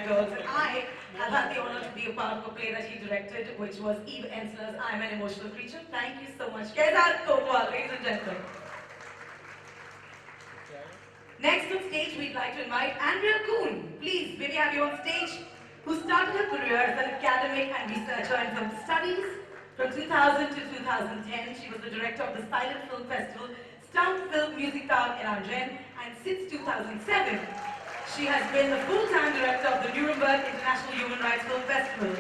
girls. And I have had the honor to be a part of a play that he directed, which was Eve Ensler's I'm an Emotional Creature. Thank you so much. Kapoor, ladies and gentlemen. Next on stage, we'd like to invite Andrea Kuhn. Please, may we have you on stage, who started her career as an academic and researcher in film studies. From 2000 to 2010, she was the director of the Silent Film Festival, Stunt Film Music Tag Inaugration, and since 2007, she has been the full-time director of the Nuremberg International Human Rights Film Festival.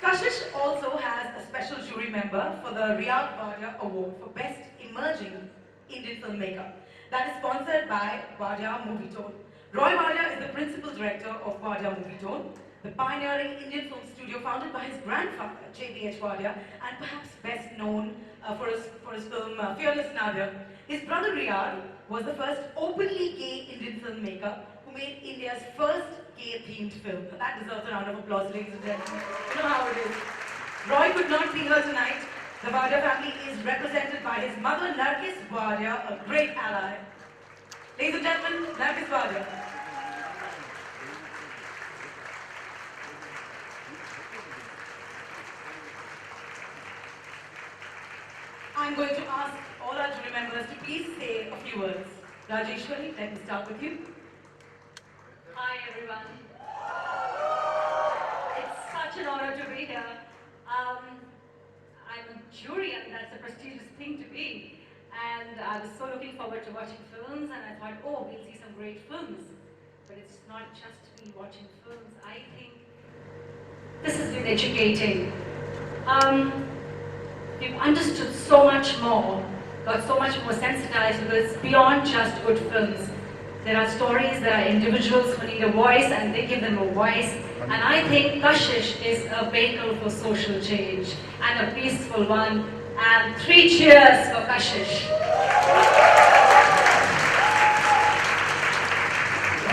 Kashish also has a special jury member for the Riyadh Wadia Award for Best Emerging Indian Filmmaker. That is sponsored by Wadia Movie Tone. Roy Wadia is the principal director of Wadia Movie Tone, the pioneering Indian film studio founded by his grandfather, J.B.H. Wadia, and perhaps best known for his film Fearless Nadir. His brother Riyadh was the first openly gay Indian filmmaker who made India's first gay-themed film. That deserves a round of applause, ladies and gentlemen. You know how it is. Roy could not be here tonight. The Wadia family is represented by his mother, Nargis Wadia, a great ally. Ladies and gentlemen, Nargis Wadia. I'm going to ask all our jury members to please say a few words. Rajeshwari, let me start with you. Hi everyone. It's such an honor to be here. I'm a jury and that's a prestigious thing to be. And I was so looking forward to watching films and I thought, oh, we'll see some great films. But it's not just me watching films. I think this has been educating. We've understood so much more, got so much more sensitized because it's beyond just good films. There are stories, there are individuals who need a voice and they give them a voice. And I think Kashish is a vehicle for social change and a peaceful one. And 3 cheers for Kashish.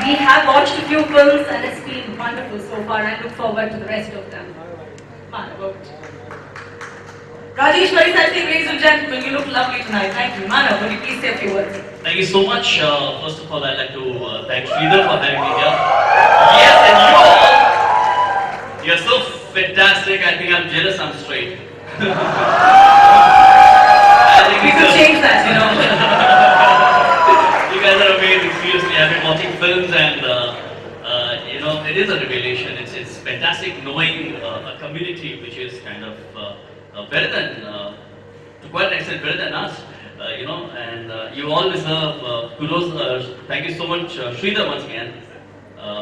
We have watched a few films and it's been wonderful so far. I look forward to the rest of them. Manav. Rajeshwari, ladies and gentlemen, you look lovely tonight. Thank you. Manav, will you please say a few words? Thank you so much. First of all, I'd like to thank Sridhar for having me here. Yes, and you are so fantastic. I think I'm jealous I'm straight. I think we could change that, you know. You guys are amazing. Seriously, I've been watching films and you know, it is a revelation. It's fantastic knowing a community which is kind of better than, to quite an extent, better than us. You know, and you all deserve kudos. Thank you so much, Sridhar, once again,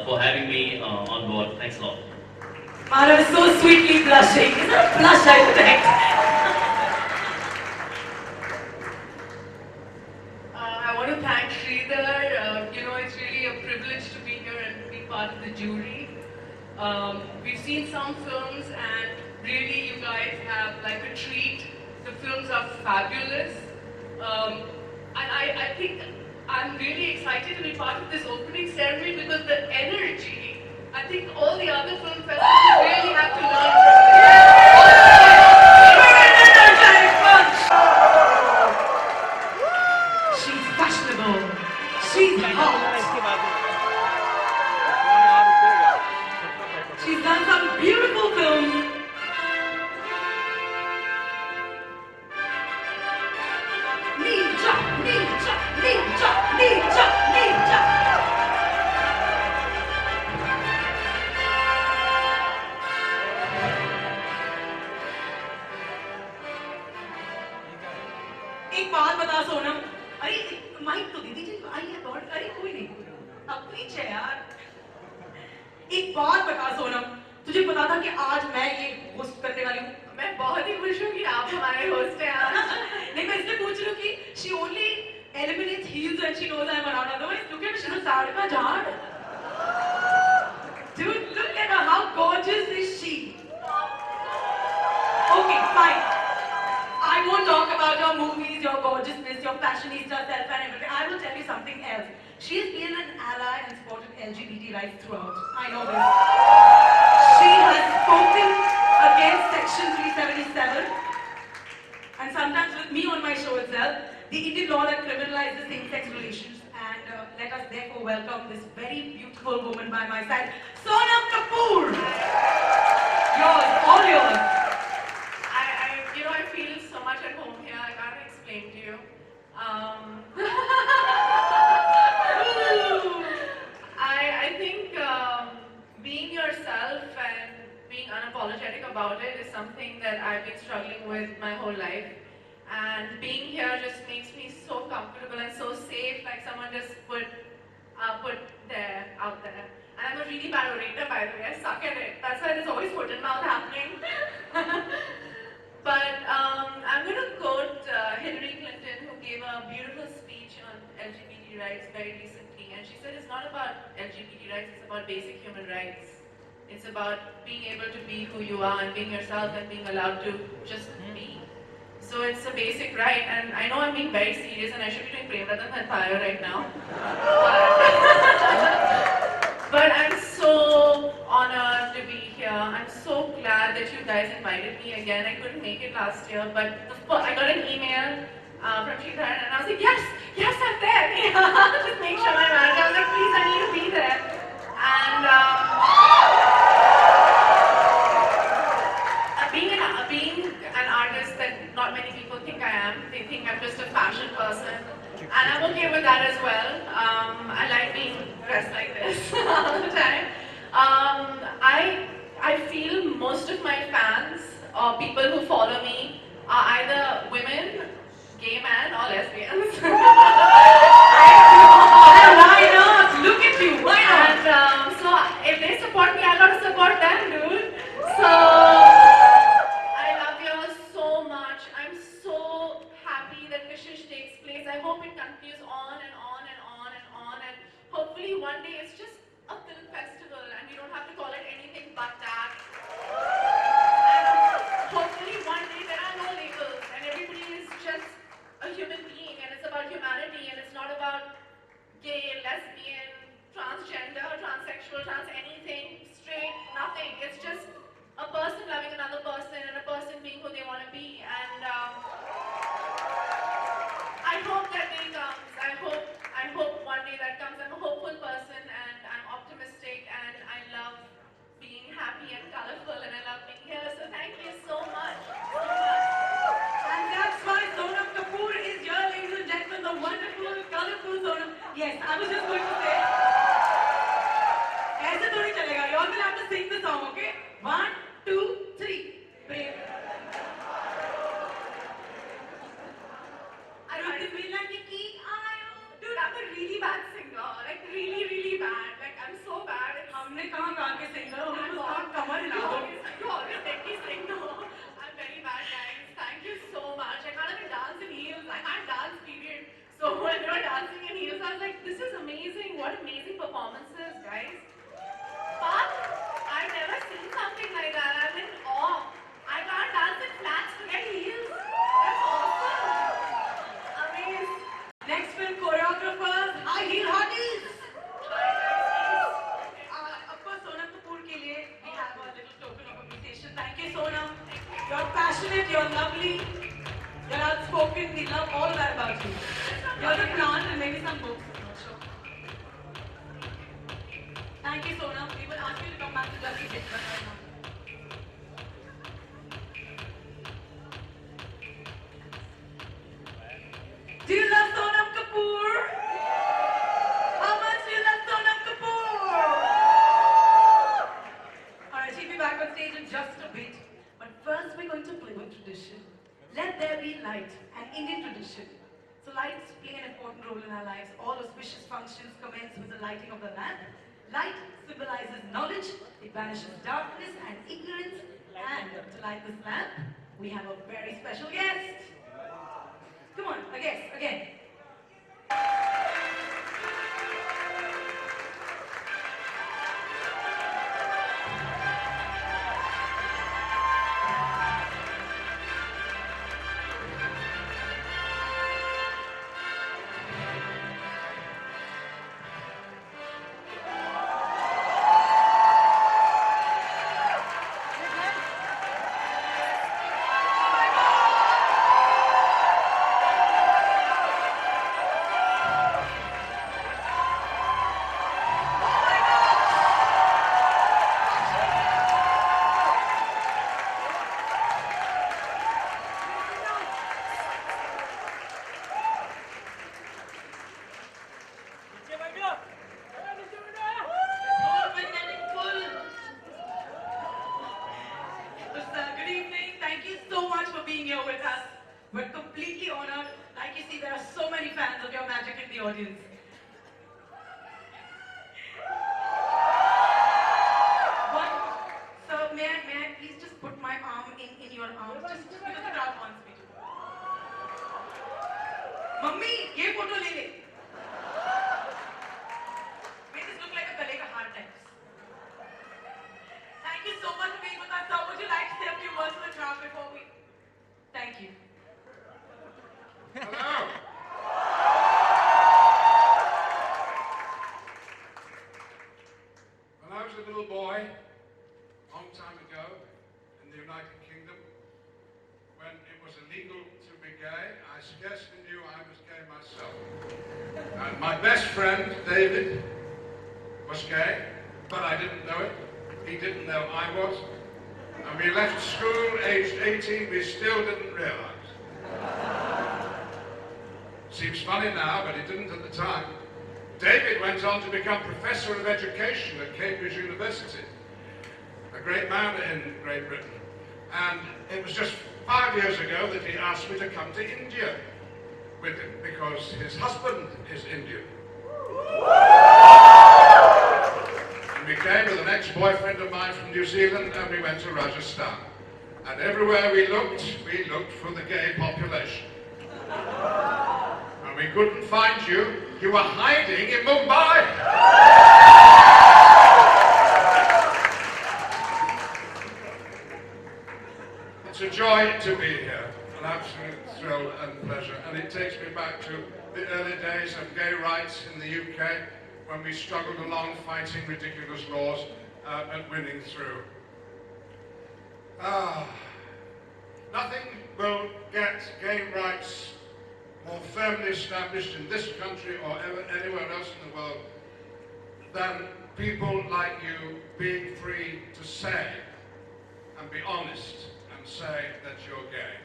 for having me on board. Thanks a lot. Manav is so sweetly blushing. Is that a blush I detect? I want to thank Sridhar. You know, it's really a privilege to be here and be part of the jury. We've seen some films and really you guys have like a treat. The films are fabulous. And I think I'm really excited to be part of this opening ceremony because the energy, I think all the other film festivals really have to learn from this. She's fashionable. She's hot. She's done some beautiful films. एक बात बता सोनम, अरे mic तो दे दीजिए, आइए दौड़, अरे कोई नहीं, अब पीछे यार। एक बात बता सोनम, तुझे पता था कि आज मैं ये होस्ट करने वाली हूँ? मैं बहुत ही खुश हूँ कि आप हमारे होस्ट हैं आज। नहीं मैं इसलिए पूछ रही हूँ कि she only eliminates heels when she knows I'm around. Otherwise, look at her, she's a साड़ का झाड़. Dude, look at her, how gorgeous is she? Okay, fine. I won't talk about your movies, your gorgeousness, your fashionista self and everything. I will tell you something else. She has been an ally and supported LGBT rights throughout. I know this. She has spoken against Section 377 and sometimes with me on my show itself, the Indian law that criminalizes same-sex relations, and and let us therefore welcome this very beautiful woman by my side, Sonam Kapoor. Yours, all yours. I feel so much at home here. I can't explain to you. I think being yourself and being unapologetic about it is something that I've been struggling with my whole life. And being here just makes me so comfortable and so safe, like someone just put there, out there. And I'm a really bad orator, by the way. I suck at it. That's why there's always foot and mouth happening. But I'm going to quote Hillary Clinton, who gave a beautiful speech on LGBT rights very recently. And she said it's not about LGBT rights, it's about basic human rights. It's about being able to be who you are and being yourself and being allowed to just be. So it's a basic right, and I know I'm being very serious and I should be doing Premratan Hathayo right now. But I'm so honored to be here. I'm so glad that you guys invited me again. I couldn't make it last year, but I got an email from Sridhar and I was like, yes, I'm there. Just make sure my manager was like, please, I need to be there. And being an artist that not many people think I am. They think I'm just a fashion person. And I'm okay with that as well. I like being dressed like this all the time. I feel most of my fans or people who follow me are either women, gay men, or lesbians. Why not? Look at you. Why not? And so if they support me, I gotta support them, dude. So I love you all so much. I'm so happy that Kashish takes place. I hope it continues on and on and on and on. And hopefully one day it's just a film festival and we don't have to call it anything but that. And hopefully one day there are no labels and everybody is just a human being and it's about humanity and it's not about gay, lesbian, transgender, transsexual, trans anything, straight, nothing. It's just a person loving another person and a person being who they want to be. And I hope that day comes. I hope one day that comes. I'm a hopeful person and I'm optimistic and I love being happy and colorful and I love being here. So thank you so much. And that's why Sonam Kapoor is here, ladies and gentlemen, the wonderful, colorful Sonam. Yes, I was just going to say, ऐसे थोड़ी चलेगा. You all will have to sing the song, okay? 1, 2, 3. Brave. I don't feel like you keep dude, I'm a really bad singer. Like really, really bad. Like I'm so bad. हमने कहाँ कहाँ के singer हो? हम लोग कमर हिला दो. You always make me sing. No, I'm very bad, guys. Thank you so much. I can't even dance in heels. I can't dance, period. So when you were dancing in heels, I was like, this is amazing. What amazing performances, guys. But I've never seen something like that. I'm in awe. I can't dance in flats to get heels. That's awesome. Amazing. Next film choreographers, high heel hotties. Of course, Sonam Kapoor ke liye we have a little token of appreciation. Thank you, Sonam. You're passionate, you're lovely, you're outspoken. We love all that about you. You're the plant and maybe some books. Not sure. Thank you, Sonam. We will ask you to come back to Lucky Hit right now. Do you love Sonam Kapoor? How much do you love Sonam Kapoor? Alright, she'll be back on stage in just a bit. But first we're going to play with tradition. Let there be light, an Indian tradition. So lights play an important role in our lives. All auspicious functions commence with the lighting of the lamp. Light symbolizes knowledge, it banishes darkness and ignorance. And to light this lamp, we have a very special guest. Come on, a guest, again. And my best friend, David, was gay, but I didn't know it. He didn't know I was. And we left school aged 18, we still didn't realize. Seems funny now, but it didn't at the time. David went on to become Professor of Education at Cambridge University, a great man in Great Britain. And it was just 5 years ago that he asked me to come to India with him, because his husband is Indian. And we came with an ex-boyfriend of mine from New Zealand, and we went to Rajasthan. And everywhere we looked for the gay population. And we couldn't find you. You were hiding in Mumbai. It's a joy to be here, an absolute thrill and pleasure. And it takes me back to the early days of gay rights in the UK, when we struggled along fighting ridiculous laws and winning through. Nothing will get gay rights more firmly established in this country or anywhere else in the world than people like you being free to say and be honest and say that you're gay.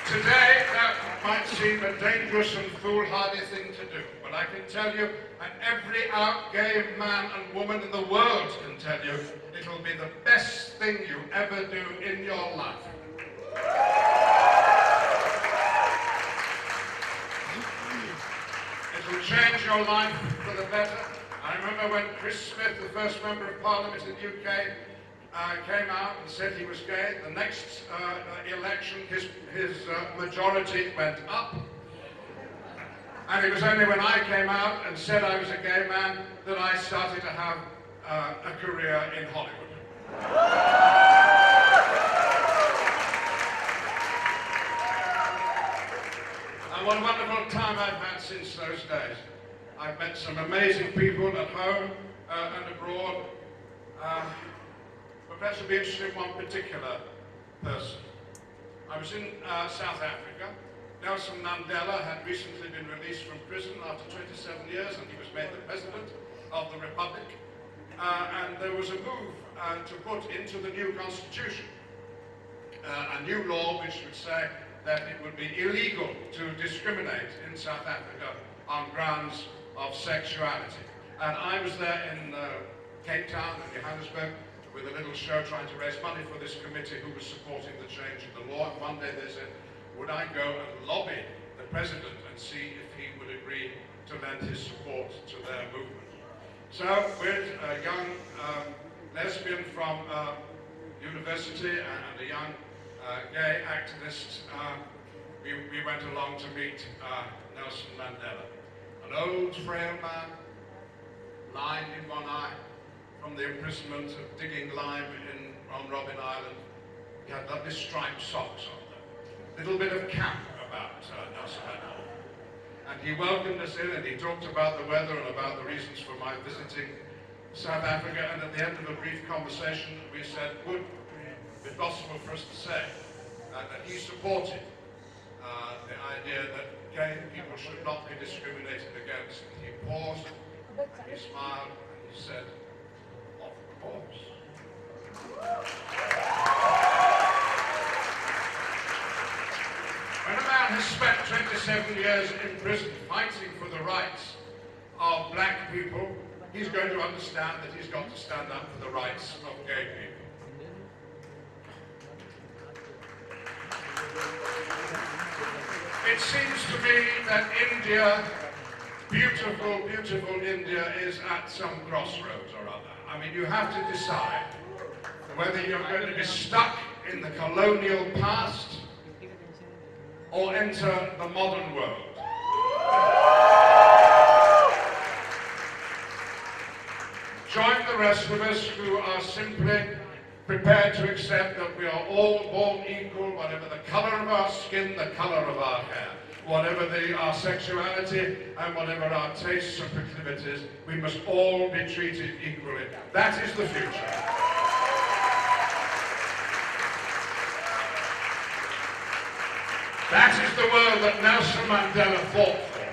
Today, that might seem a dangerous and foolhardy thing to do, but I can tell you, and every out gay man and woman in the world can tell you, it'll be the best thing you ever do in your life. It'll change your life for the better. I remember when Chris Smith, the first Member of Parliament in the UK, came out and said he was gay. The next election, his majority went up. And it was only when I came out and said I was a gay man that I started to have a career in Hollywood. And what a wonderful time I've had since those days. I've met some amazing people at home and abroad. But perhaps I'll be interested in one particular person. I was in South Africa. Nelson Mandela had recently been released from prison after 27 years, and he was made the president of the Republic. And there was a move to put into the new constitution a new law which would say that it would be illegal to discriminate in South Africa on grounds of sexuality. And I was there in Cape Town and Johannesburg with a little show trying to raise money for this committee who was supporting the change in the law. And one day they said, would I go and lobby the president and see if he would agree to lend his support to their movement? So with a young lesbian from university and a young gay activist, we went along to meet Nelson Mandela. An old, frail man, blind in one eye, from the imprisonment of digging lime on Robben Island. He had lovely striped socks on them. Little bit of camp about Nelson Mandela. And he welcomed us in and he talked about the weather and about the reasons for my visiting South Africa. And at the end of a brief conversation, we said, would it be possible for us to say that he supported the idea that gay people should not be discriminated against. And he paused, he smiled, and he said, of course. When a man has spent 27 years in prison fighting for the rights of black people, he's going to understand that he's got to stand up for the rights of gay people. It seems to me that India, beautiful, beautiful India, is at some crossroads or other. I mean, you have to decide whether you're going to be stuck in the colonial past or enter the modern world. Join the rest of us who are simply prepared to accept that we are all born equal, whatever the color of our skin, the color of our hair, whatever our sexuality, and whatever our tastes and proclivities, we must all be treated equally. That is the future. That is the world that Nelson Mandela fought for.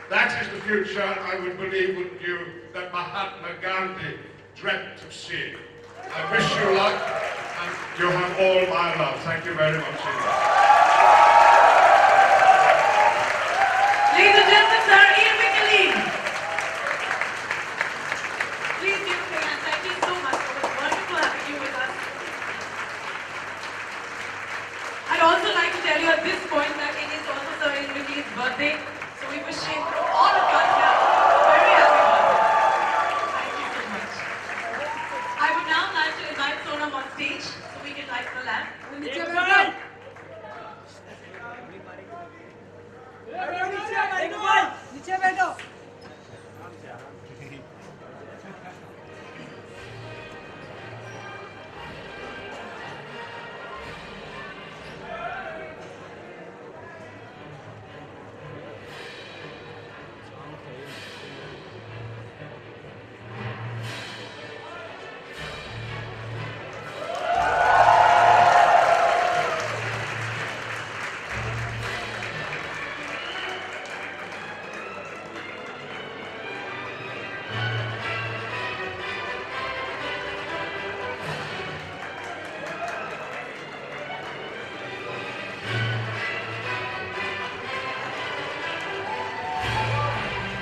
That is the future, I would believe, wouldn't you, that Mahatma Gandhi dreamt of seeing. I wish you luck, and you have all my love. Thank you very much indeed. Ladies and gentlemen, Sir Ian McKellen. Please give him a hand. Thank you so much. It was wonderful having you with us. I'd also like to tell you at this point that it is also Sir Ian McKellen's birthday. So we wish him from all of us here a very happy birthday. Thank you so much. I would now like to invite Sonam on stage so we can light the lamp.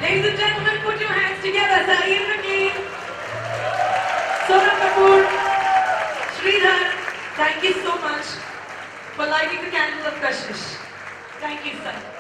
Ladies and gentlemen, put your hands together. Sir Ian McKellen, Sonam Kapoor, Sridhar, thank you so much for lighting the candle of Kashish. Thank you, sir.